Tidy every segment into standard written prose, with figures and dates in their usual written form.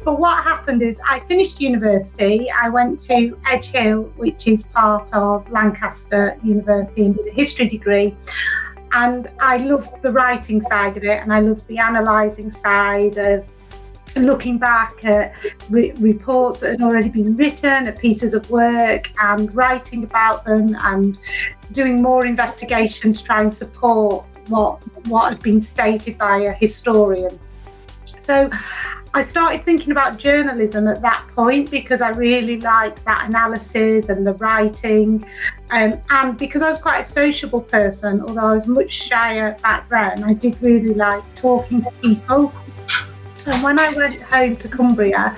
But what happened is I finished university. I went to Edge Hill, which is part of Lancaster University, and did a history degree. And I loved the writing side of it, and I loved the analysing side of looking back at reports that had already been written, at pieces of work, and writing about them, and doing more investigation to try and support what had been stated by a historian. So I started thinking about journalism at that point because I really liked that analysis and the writing, and because I was quite a sociable person, although I was much shyer back then, I did really like talking to people. And when I went home to Cumbria,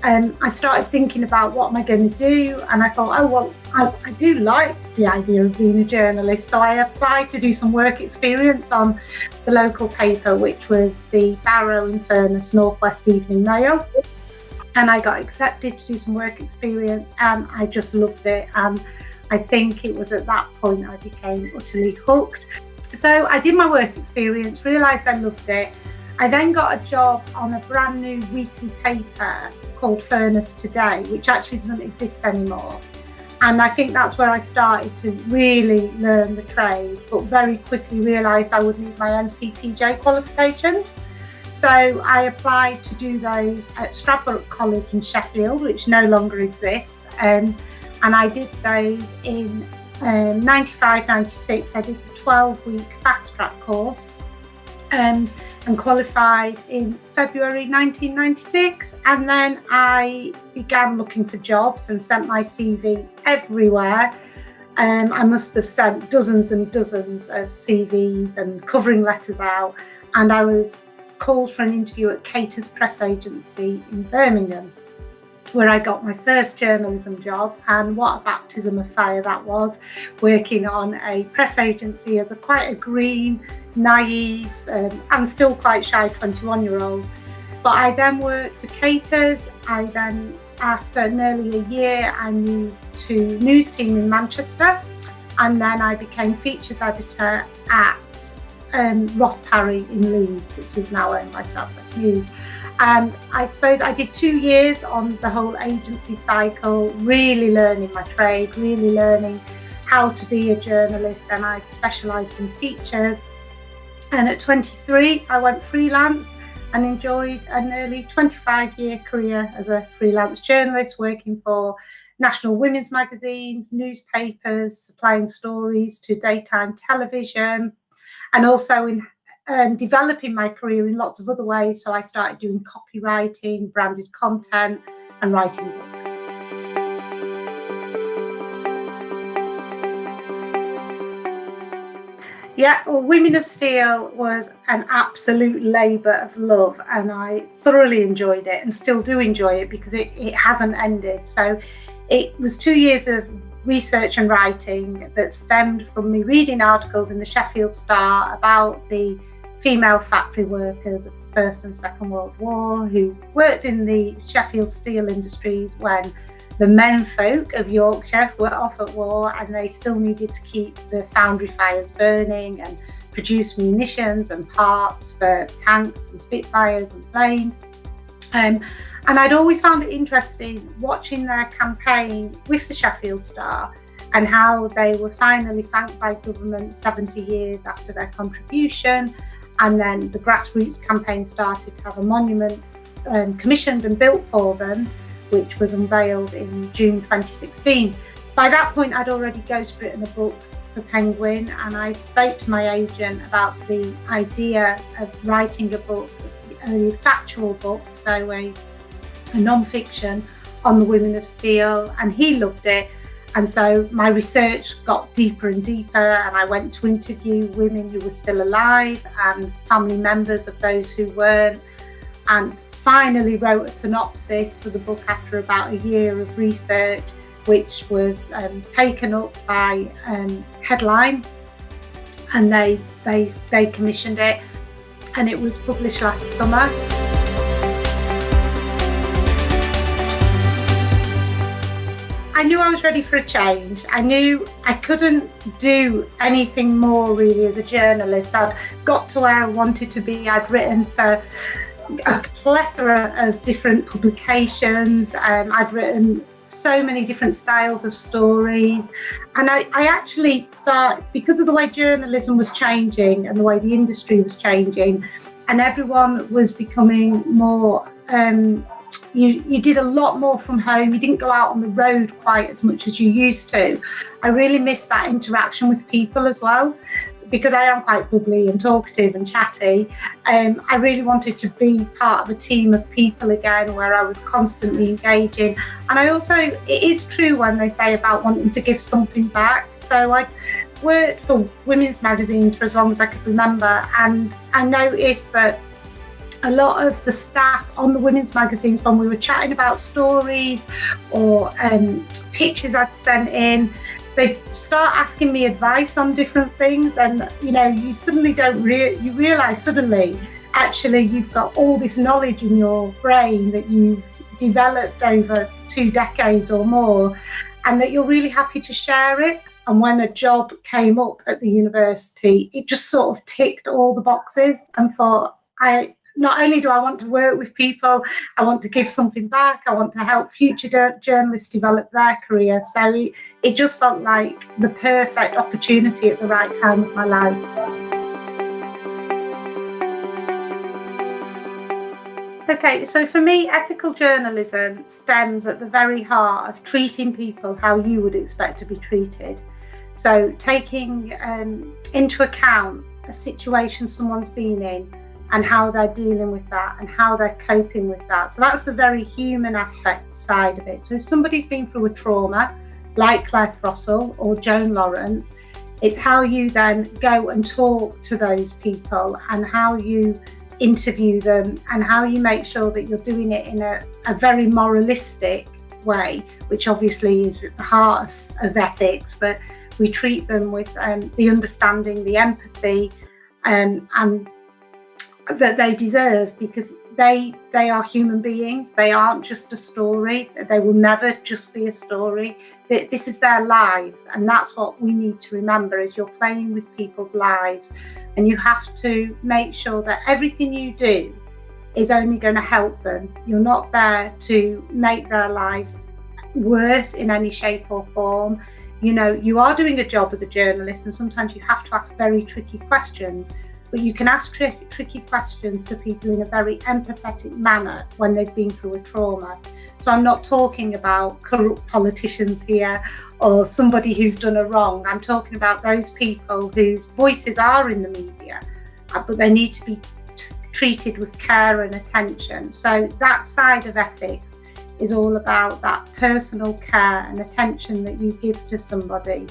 I started thinking about what am I going to do, and I thought, oh well, I do like the idea of being a journalist, so I applied to do some work experience on the local paper, which was the Barrow in Furness North West Evening Mail, and I got accepted to do some work experience, and I just loved it, and I think it was at that point I became utterly hooked. So I did my work experience, realised I loved it. I then got a job on a brand new weekly paper called Furness Today, which actually doesn't exist anymore. And I think that's where I started to really learn the trade, but very quickly realised I would need my NCTJ qualifications. So I applied to do those at Stradbroke College in Sheffield, which no longer exists. And I did those in 95, 96. I did the 12-week fast track course. And qualified in February 1996, and then I began looking for jobs and sent my CV everywhere. I must have sent dozens and dozens of CVs and covering letters out, and I was called for an interview at Cater's Press Agency in Birmingham, where I got my first journalism job, and what a baptism of fire that was, working on a press agency as quite a green, naive and still quite shy 21-year-old. But I then worked for Cater's. I then, after nearly a year, I moved to News Team in Manchester, and then I became features editor at Ross Parry in Leeds, which is now owned by South West News. And I suppose I did 2 years on the whole agency cycle, really learning my trade, really learning how to be a journalist, and I specialised in features. And at 23, I went freelance and enjoyed a nearly 25-year career as a freelance journalist, working for national women's magazines, newspapers, supplying stories to daytime television, and also in developing my career in lots of other ways. So I started doing copywriting, branded content, and writing books. Yeah, well, Women of Steel was an absolute labour of love, and I thoroughly enjoyed it and still do enjoy it because it hasn't ended. So it was 2 years of research and writing that stemmed from me reading articles in the Sheffield Star about the female factory workers of the First and Second World War who worked in the Sheffield steel industries when the menfolk of Yorkshire were off at war, and they still needed to keep the foundry fires burning and produce munitions and parts for tanks and Spitfires and planes. And I'd always found it interesting watching their campaign with the Sheffield Star and how they were finally thanked by government 70 years after their contribution. And then the grassroots campaign started to have a monument commissioned and built for them, which was unveiled in June 2016. By that point, I'd already ghostwritten a book for Penguin, and I spoke to my agent about the idea of writing a book, a factual book, so a non-fiction on the Women of Steel, and he loved it. And so my research got deeper and deeper, and I went to interview women who were still alive and family members of those who weren't, and finally wrote a synopsis for the book after about a year of research, which was taken up by Headline, and they commissioned it, and it was published last summer. I knew I was ready for a change. I knew I couldn't do anything more really as a journalist. I'd got to where I wanted to be. I'd written for a plethora of different publications. I'd written so many different styles of stories, and I actually because of the way journalism was changing and the way the industry was changing, and everyone was becoming more you did a lot more from home. You didn't go out on the road quite as much as you used to. I really missed that interaction with people as well, because I am quite bubbly and talkative and chatty. I really wanted to be part of a team of people again, where I was constantly engaging. And I also, it is true when they say about wanting to give something back. So I worked for women's magazines for as long as I could remember, and I noticed that a lot of the staff on the women's magazines, when we were chatting about stories or pictures I'd sent in, they start asking me advice on different things, and you suddenly you realise suddenly actually you've got all this knowledge in your brain that you've developed over 2 decades or more, and that you're really happy to share it. And when a job came up at the university, it just sort of ticked all the boxes, and thought, not only do I want to work with people, I want to give something back. I want to help future journalists develop their career. So it just felt like the perfect opportunity at the right time of my life. Okay, so for me, ethical journalism stems at the very heart of treating people how you would expect to be treated. So taking into account a situation someone's been in, and how they're dealing with that and how they're coping with that. So that's the very human aspect side of it. So if somebody's been through a trauma, like Claire Throssell or Joan Lawrence, it's how you then go and talk to those people, and how you interview them, and how you make sure that you're doing it in a very moralistic way, which obviously is at the heart of ethics, that we treat them with the understanding, the empathy, and that they deserve, because they are human beings. They aren't just a story. They will never just be a story. This is their lives, and that's what we need to remember, is you're playing with people's lives, and you have to make sure that everything you do is only going to help them. You're not there to make their lives worse in any shape or form. You are doing a job as a journalist, and sometimes you have to ask very tricky questions. But you can ask tricky questions to people in a very empathetic manner when they've been through a trauma. So I'm not talking about corrupt politicians here, or somebody who's done a wrong. I'm talking about those people whose voices are in the media, but they need to be treated with care and attention. So that side of ethics is all about that personal care and attention that you give to somebody.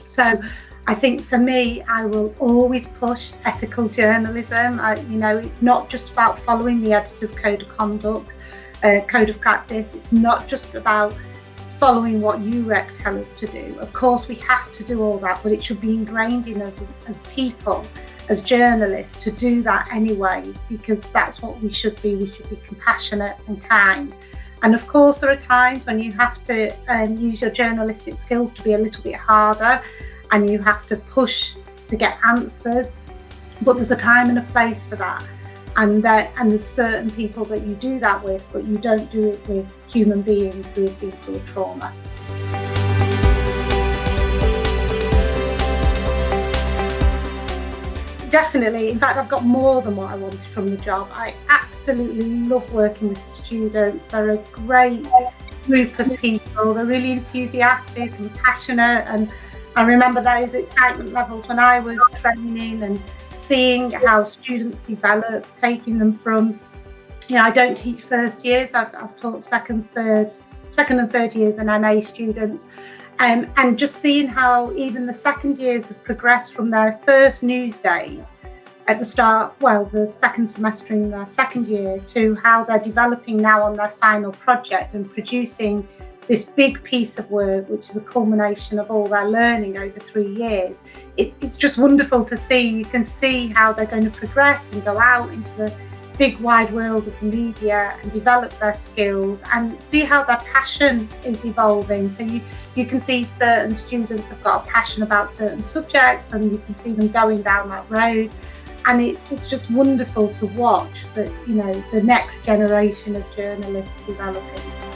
So I think for me, I will always push ethical journalism. It's not just about following the editor's code of conduct, code of practice. It's not just about following what UREC tell us to do. Of course, we have to do all that, but it should be ingrained in us as people, as journalists, to do that anyway, because that's what we should be. We should be compassionate and kind. And of course, there are times when you have to use your journalistic skills to be a little bit harder, and you have to push to get answers, but there's a time and a place for that. And there's certain people that you do that with, but you don't do it with human beings who have been through a trauma. Definitely. In fact, I've got more than what I wanted from the job. I absolutely love working with the students. They're a great group of people. They're really enthusiastic and passionate, and I remember those excitement levels when I was training, and seeing how students develop, taking them from, I don't teach first years, I've taught second and third years and MA students, and just seeing how even the second years have progressed from their first news days at the start, the second semester in their second year, to how they're developing now on their final project and producing this big piece of work, which is a culmination of all their learning over 3 years. It's just wonderful to see. You can see how they're going to progress and go out into the big wide world of the media and develop their skills, and see how their passion is evolving. So you can see certain students have got a passion about certain subjects, and you can see them going down that road. And it's just wonderful to watch that, you know, the next generation of journalists developing.